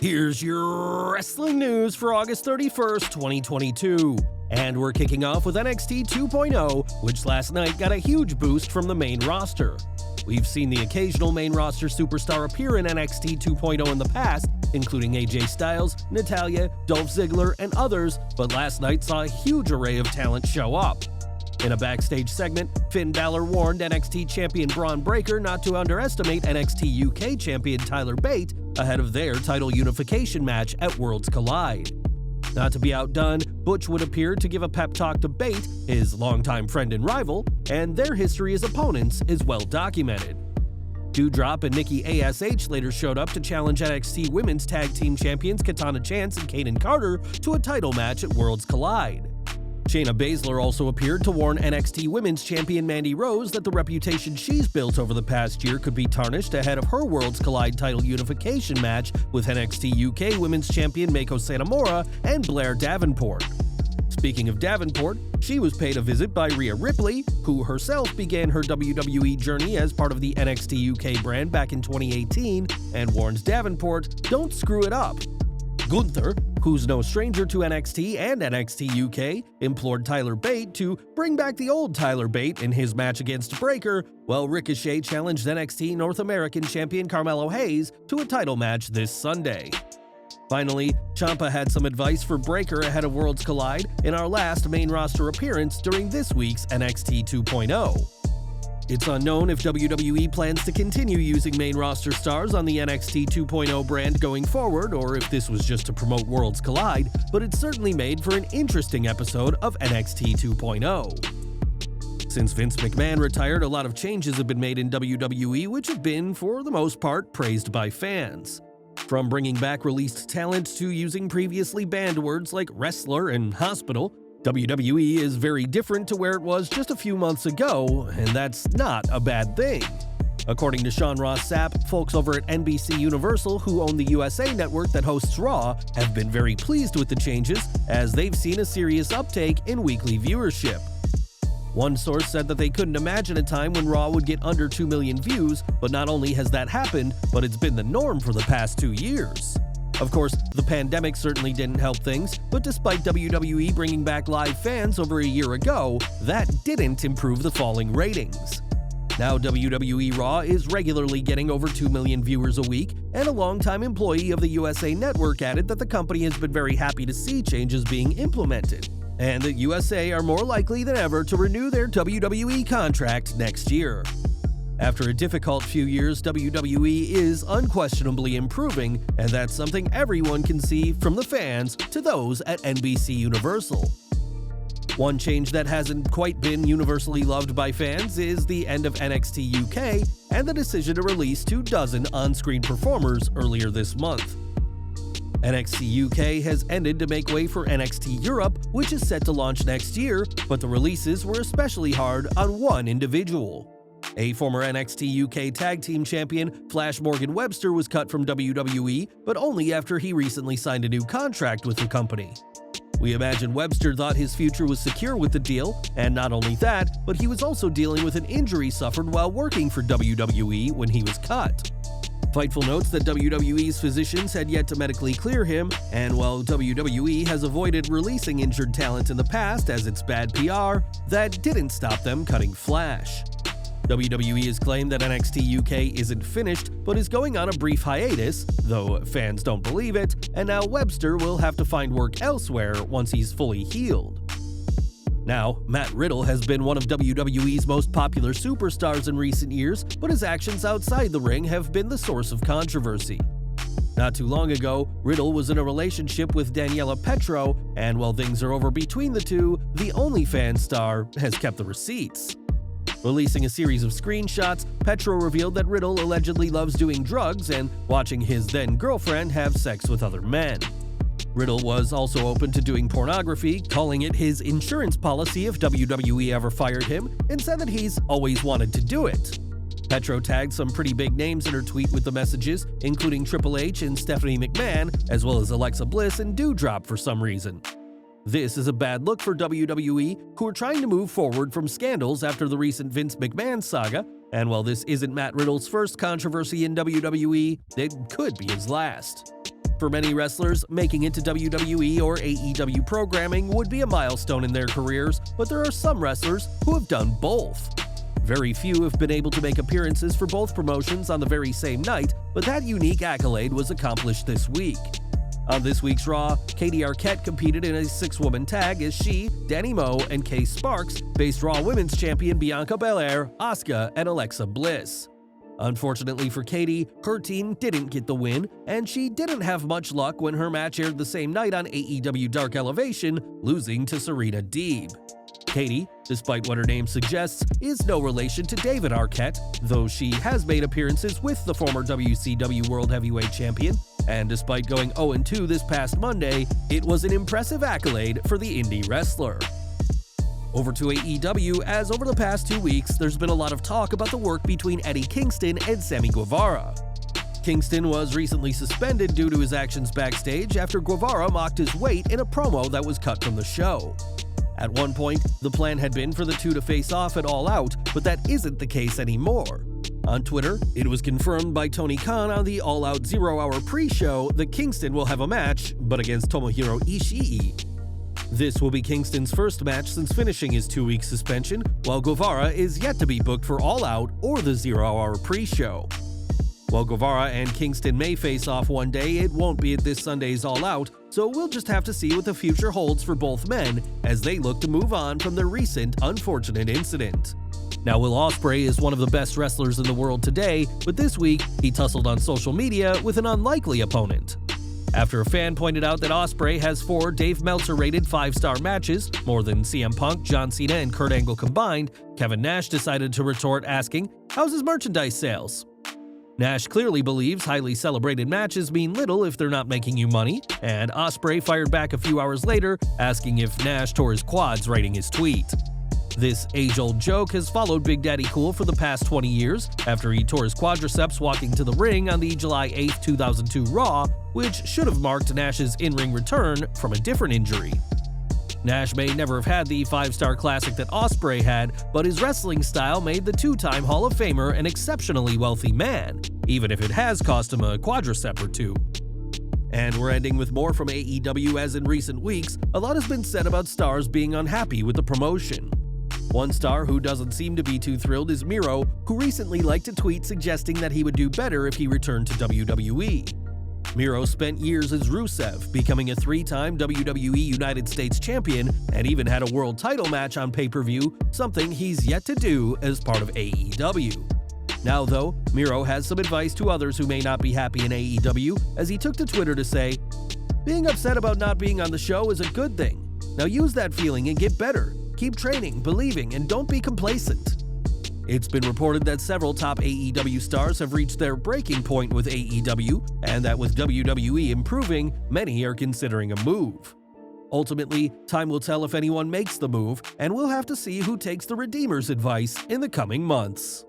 Here's your wrestling news for August 31st, 2022. And we're kicking off with NXT 2.0, which last night got a huge boost from the main roster. We've seen the occasional main roster superstar appear in NXT 2.0 in the past, including AJ Styles, Natalya, Dolph Ziggler, and others, but last night saw a huge array of talent show up. In a backstage segment, Finn Balor warned NXT champion Braun Breaker not to underestimate NXT UK champion Tyler Bate ahead of their title unification match at Worlds Collide. Not to be outdone, Butch would appear to give a pep talk to Bate, his longtime friend and rival, and their history as opponents is well documented. Doudrop and Nikki ASH later showed up to challenge NXT Women's Tag Team Champions Katana Chance and Kaden Carter to a title match at Worlds Collide. Shayna Baszler also appeared to warn NXT Women's Champion Mandy Rose that the reputation she's built over the past year could be tarnished ahead of her Worlds Collide title unification match with NXT UK Women's Champion Meiko Satomura and Blair Davenport. Speaking of Davenport, she was paid a visit by Rhea Ripley, who herself began her WWE journey as part of the NXT UK brand back in 2018, and warns Davenport, "Don't screw it up." Gunther, who's no stranger to NXT and NXT UK, implored Tyler Bate to bring back the old Tyler Bate in his match against Breaker, while Ricochet challenged NXT North American champion Carmelo Hayes to a title match this Sunday. Finally, Ciampa had some advice for Breaker ahead of Worlds Collide in our last main roster appearance during this week's NXT 2.0. It's unknown if WWE plans to continue using main roster stars on the NXT 2.0 brand going forward, or if this was just to promote Worlds Collide, but it certainly made for an interesting episode of NXT 2.0. Since Vince McMahon retired, a lot of changes have been made in WWE, which have been, for the most part, praised by fans. From bringing back released talent to using previously banned words like wrestler and hospital, WWE is very different to where it was just a few months ago, and that's not a bad thing. According to Sean Ross Sapp, folks over at NBC Universal, who own the USA network that hosts Raw, have been very pleased with the changes, as they've seen a serious uptake in weekly viewership. One source said that they couldn't imagine a time when Raw would get under 2 million views, but not only has that happened, but it's been the norm for the past 2 years. Of course, the pandemic certainly didn't help things, but despite WWE bringing back live fans over a year ago, that didn't improve the falling ratings. Now WWE Raw is regularly getting over 2 million viewers a week, and a longtime employee of the USA Network added that the company has been very happy to see changes being implemented, and that USA are more likely than ever to renew their WWE contract next year. After a difficult few years, WWE is unquestionably improving, and that's something everyone can see, from the fans to those at NBC Universal. One change that hasn't quite been universally loved by fans is the end of NXT UK and the decision to release 24 on-screen performers earlier this month. NXT UK has ended to make way for NXT Europe, which is set to launch next year, but the releases were especially hard on one individual. A former NXT UK Tag Team Champion, Flash Morgan Webster, was cut from WWE, but only after he recently signed a new contract with the company. We imagine Webster thought his future was secure with the deal, and not only that, but he was also dealing with an injury suffered while working for WWE when he was cut. Fightful notes that WWE's physicians had yet to medically clear him, and while WWE has avoided releasing injured talent in the past as it's bad PR, that didn't stop them cutting Flash. WWE has claimed that NXT UK isn't finished, but is going on a brief hiatus, though fans don't believe it, and now Webster will have to find work elsewhere once he's fully healed. Now, Matt Riddle has been one of WWE's most popular superstars in recent years, but his actions outside the ring have been the source of controversy. Not too long ago, Riddle was in a relationship with Daniela Petro, and while things are over between the two, the Onlyfans star has kept the receipts. Releasing a series of screenshots, Petro revealed that Riddle allegedly loves doing drugs and watching his then-girlfriend have sex with other men. Riddle was also open to doing pornography, calling it his insurance policy if WWE ever fired him, and said that he's always wanted to do it. Petro tagged some pretty big names in her tweet with the messages, including Triple H and Stephanie McMahon, as well as Alexa Bliss and Doudrop for some reason. This is a bad look for WWE, who are trying to move forward from scandals after the recent Vince McMahon saga, and while this isn't Matt Riddle's first controversy in WWE, it could be his last. For many wrestlers, making it to WWE or AEW programming would be a milestone in their careers, but there are some wrestlers who have done both. Very few have been able to make appearances for both promotions on the very same night, but that unique accolade was accomplished this week. On this week's Raw, Katie Arquette competed in a 6-woman tag as she, Danny Moe, and Kay Sparks faced Raw Women's Champion Bianca Belair, Asuka, and Alexa Bliss. Unfortunately for Katie, her team didn't get the win, and she didn't have much luck when her match aired the same night on AEW Dark Elevation, losing to Serena Deeb. Katie, despite what her name suggests, is no relation to David Arquette, though she has made appearances with the former WCW World Heavyweight Champion, and despite going 0-2 this past Monday, it was an impressive accolade for the indie wrestler. Over to AEW, as over the past 2 weeks, there's been a lot of talk about the work between Eddie Kingston and Sammy Guevara. Kingston was recently suspended due to his actions backstage after Guevara mocked his weight in a promo that was cut from the show. At one point, the plan had been for the two to face off at All Out, but that isn't the case anymore. On Twitter, it was confirmed by Tony Khan on the All Out 0-hour pre-show that Kingston will have a match, but against Tomohiro Ishii. This will be Kingston's first match since finishing his 2-week suspension, while Guevara is yet to be booked for All Out or the 0-hour pre-show. While Guevara and Kingston may face off one day, it won't be at this Sunday's All Out, so we'll just have to see what the future holds for both men as they look to move on from their recent unfortunate incident. Now, Will Ospreay is one of the best wrestlers in the world today, but this week he tussled on social media with an unlikely opponent. After a fan pointed out that Ospreay has 4 Dave Meltzer-rated 5-star matches, more than CM Punk, John Cena, and Kurt Angle combined, Kevin Nash decided to retort asking, "How's his merchandise sales?" Nash clearly believes highly celebrated matches mean little if they're not making you money, and Ospreay fired back a few hours later, asking if Nash tore his quads writing his tweet. This age-old joke has followed Big Daddy Cool for the past 20 years after he tore his quadriceps walking to the ring on the July 8, 2002 Raw, which should have marked Nash's in-ring return from a different injury. Nash may never have had the 5-star classic that Ospreay had, but his wrestling style made the 2-time Hall of Famer an exceptionally wealthy man, even if it has cost him a quadricep or 2. And we're ending with more from AEW, as in recent weeks, a lot has been said about stars being unhappy with the promotion. One star who doesn't seem to be too thrilled is Miro, who recently liked a tweet suggesting that he would do better if he returned to WWE. Miro spent years as Rusev, becoming a 3-time WWE United States champion, and even had a world title match on pay-per-view, something he's yet to do as part of AEW. Now though, Miro has some advice to others who may not be happy in AEW, as he took to Twitter to say, "Being upset about not being on the show is a good thing. Now use that feeling and get better. Keep training, believing, and don't be complacent." It's been reported that several top AEW stars have reached their breaking point with AEW, and that with WWE improving, many are considering a move. Ultimately, time will tell if anyone makes the move, and we'll have to see who takes the Redeemer's advice in the coming months.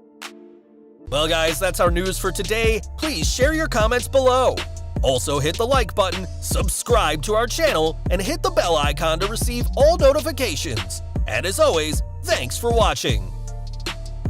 Well guys, that's our news for today. Please share your comments below. Also hit the like button, subscribe to our channel, and hit the bell icon to receive all notifications. And as always, thanks for watching.